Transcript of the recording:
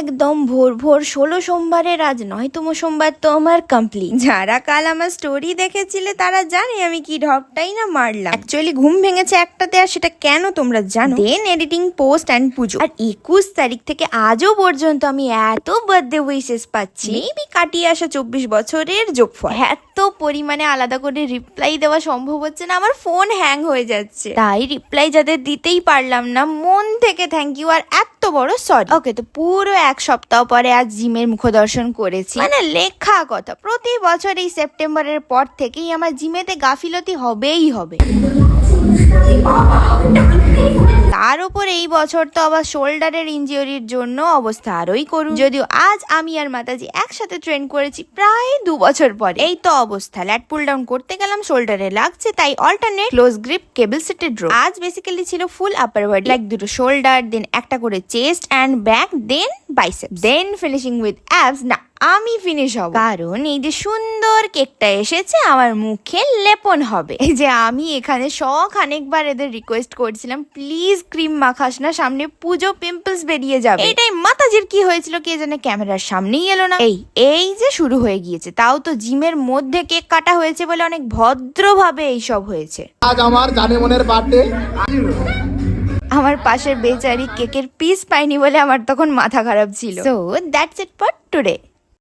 একদম ভোর ভোর 16 সোমবারের আজ 9তম সোমবার তো আমার কমপ্লিট। যারা কাল আমার স্টোরি দেখেছিলে তারা জানে আমি কি ঢপটাই না মারলাম। অ্যাকচুয়ালি ঘুম ভেঙেছে একটাতে, আর সেটা কেন তোমরা জানো। দেন এডিটিং, পোস্ট অ্যান্ড পুজো। আর 21 তারিখ থেকে আজও পর্যন্ত আমি এত বার্থডে উইশেস পাচ্ছি, মেবি কাটিয়ে আসা 24 বছরের যোগফল। এত পরিমাণে আলাদা করে রিপ্লাই দেওয়া সম্ভব হচ্ছে না, আমার ফোন হ্যাং হয়ে যাচ্ছে। তাই রিপ্লাই যাদের দিতেই পারলাম না, মন থেকে থ্যাংক ইউ আর এত বড় সরি। ওকে, তো পুরো এক সপ্তাহ পরে আজ জিমের মুখদর্শন করেছি। মানে লেখা কথা, প্রতি বছর এই সেপ্টেম্বরের পর থেকেই আমার জিমেতে গাফিলতি হবেই হবে। তার উপর এই বছর তো আবার শোল্ডারের ইনজিওরির জন্য অবস্থা আরোই করুন। যদিও আজ আমি আর মাতাজি একসাথে ট্রেন করেছি প্রায় 2 বছর পরে। এই তো অবস্থা, ল্যাট পুল ডাউন করতে গেলাম, শোল্ডারে লাগছে, তাই alternate close grip cable seated row. আজ বেসিক্যালি ছিল ফুল আপার বডি, লাইক দুটো শোল্ডার, দেন একটা করে chest and back, then biceps, then finishing with abs. না, আমি ফিনিশ হব, কারণ এই যে সুন্দর কেকটা এসেছে আমার মুখে লেপন হবে। এই যে আমি এখানে অনেকবার এদের রিকোয়েস্ট করছিলাম, প্লিজ ক্রিম মাখাস না, সামনে পুজো, পিম্পলস বেরিয়ে যাবে। এটাই মাতাজির কি হয়েছিল কে জানে, ক্যামেরার সামনেই এলো না। এই যে শুরু হয়ে গিয়েছে, তাও তো জিমের মধ্যে কেক কাটা হয়েছে বলে অনেক ভদ্রভাবে এইসব হয়েছে। আজ আমার জানে মনের বার্থডে। আমার পাশের বেচারি কেকের পিস পাইনি বলে আমার তখন মাথা খারাপ ছিল। So that's it for today.